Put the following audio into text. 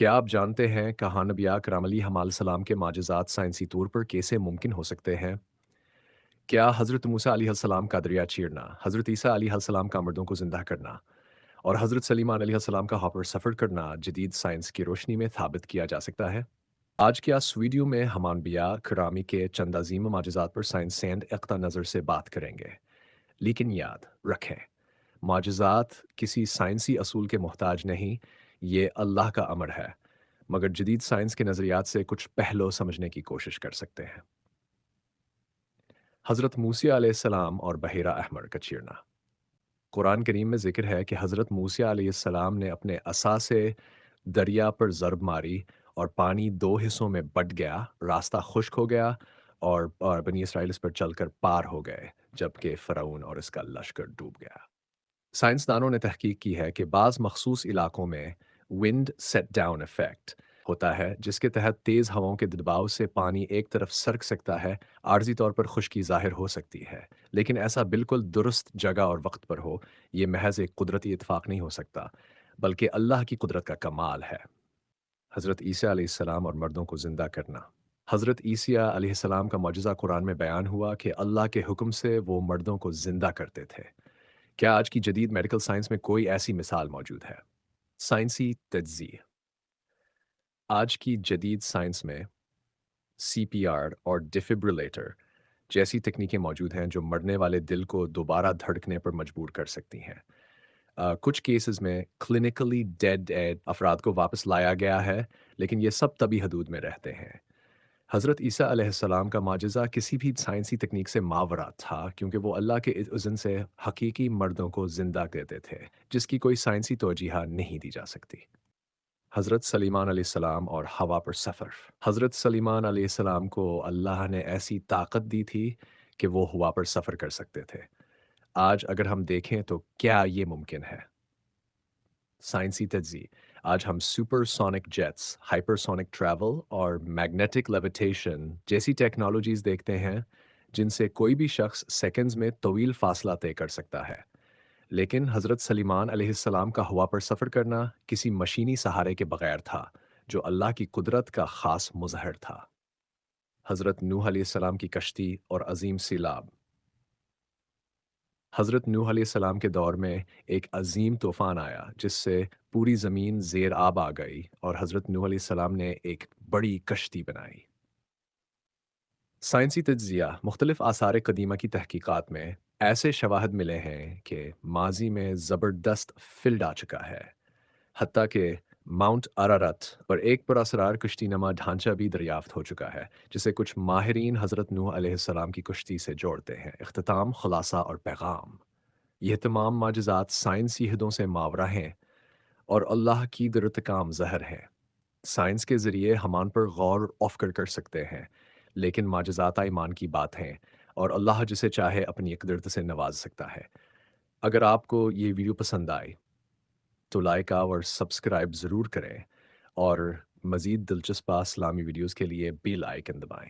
क्या आप जानते हैं कहाँ नबिया करम अलैहिस्सलाम के माजिज़ात साइंसी तौर पर कैसे मुमकिन हो सकते हैं? क्या हज़रत मूसा अलैहिस्सलाम का दरिया चीरना, हज़रत ईसा अलैहिस्सलाम का मुर्दों को ज़िंदा करना और हज़रत सलीमान अलैहिस्सलाम का हवा पर सफ़र करना जदीद साइंस की रोशनी में साबित किया जा सकता है? आज के इस वीडियो में हम अम्बिया करामी के चंद अज़ीम माजिज़ात पर साइंस सेंध इक़्ता नज़र से बात करेंगे। लेकिन याद रखें, माजिज़ात किसी साइंसी असूल के मोहताज नहीं, ये अल्लाह का अमर है। मगर जदीद साइंस के नज़रियात से कुछ पहलू समझने की कोशिश कर सकते हैं। हज़रत मूसा अलैहिस्सलाम और बहेरा अहमर का चीरना। कुरान करीम में ज़िक्र है कि हज़रत मूसा अलैहिस्सलाम ने अपने असा से दरिया पर ज़रब मारी और पानी दो हिस्सों में बँट गया, रास्ता खुश्क हो गया और बनी इसराइल इस पर चलकर पार हो गए, जबकि फ़िरौन और इसका लश्कर डूब गया। साइंसदानों ने तहकीक की है कि बाज़ मखसूस इलाकों में विंड सेट डाउन इफ़ेक्ट होता है, जिसके तहत तेज़ हवाओं के दबाव से पानी एक तरफ सरक सकता है, आर्जी तौर पर खुश्की ज़ाहिर हो सकती है। लेकिन ऐसा बिल्कुल दुरुस्त जगह और वक्त पर हो, ये महज एक कुदरती इत्तेफाक नहीं हो सकता, बल्कि अल्लाह की कुदरत का कमाल है। हज़रत ईसा अलैहिस्सलाम और मर्दों को ज़िंदा करना। हज़रत ईसा अलैहिस्सलाम का मौजज़ा कुरान में बयान हुआ कि अल्लाह के हुक्म से वो मर्दों को ज़िंदा करते थे। क्या आज की जदीद मेडिकल साइंस में कोई ऐसी मिसाल मौजूद है? साइंसी तज्ज़िया। आज की जदीद साइंस में सीपीआर और डिफिब्रिलेटर जैसी तकनीकें मौजूद हैं जो मरने वाले दिल को दोबारा धड़कने पर मजबूर कर सकती हैं। कुछ केसेस में क्लिनिकली डेड एड अफराद को वापस लाया गया है, लेकिन ये सब तभी हदूद में रहते हैं। हज़रत ईसा अलैहिस्सलाम का माजिज़ा किसी भी साइंसी तकनीक से मावरा था, क्योंकि वो अल्लाह के इज़्न से हकीकी मर्दों को ज़िंदा करते थे, जिसकी कोई साइंसी तौजीह नहीं दी जा सकती। हज़रत सलीमान अलैहिस्सलाम और हवा पर सफ़र। हज़रत सलीमान अलैहिस्सलाम को अल्लाह ने ऐसी ताकत दी थी कि वो हवा पर सफ़र कर सकते थे। आज अगर हम देखें तो क्या ये मुमकिन है? साइंसी तज्ज़ी। आज हम सुपरसोनिक जेट्स, हाइपरसोनिक ट्रैवल और मैग्नेटिक लेविटेशन जैसी टेक्नोलॉजीज़ देखते हैं, जिनसे कोई भी शख्स सेकंड्स में तवील फ़ासला तय कर सकता है। लेकिन हज़रत सलीमान अलैहिस्सलाम का हवा पर सफ़र करना किसी मशीनी सहारे के बगैर था, जो अल्लाह की कुदरत का ख़ास मुज़हर था। हज़रत नूह अलैहिस्सलाम की कश्ती और अज़ीम सीलाब। हज़रत नूह अलैहिस्सलाम के दौर में एक अज़ीम तूफ़ान आया, जिससे पूरी ज़मीन ज़ेर आब आ गई और हज़रत नूह अलैहिस्सलाम ने एक बड़ी कश्ती बनाई। साइंसी तज्ज़िया मुख्तलिफ़ आसार कदीमा की तहकीकात में ऐसे शवाहद मिले हैं कि माज़ी में ज़बरदस्त फ़िल्ड आ चुका है। हत्ता कि माउंट अरारत पर एक पुरअसरार कश्तीनुमा ढांचा भी दरियाफ्त हो चुका है, जिसे कुछ माहिरीन हज़रत नूह अलैहिस्सलाम की कश्ती से जोड़ते हैं। इख्तिताम, खुलासा और पैगाम। यह तमाम माजिज़ात साइंसी हदों से मावरा हैं और अल्लाह की कुदरत का ज़हर हैं। साइंस के ज़रिए हम उन पर गौर और कर सकते हैं, लेकिन माजिज़ात ईमान की बात हैं और अल्लाह जिसे चाहे अपनी कुदरत से नवाज सकता है। अगर आपको ये वीडियो पसंद आए तो लाइक और सब्सक्राइब ज़रूर करें और मज़ीद दिलचस्प इस्लामी वीडियोज़ के लिए बेल आइकन दबाएँ।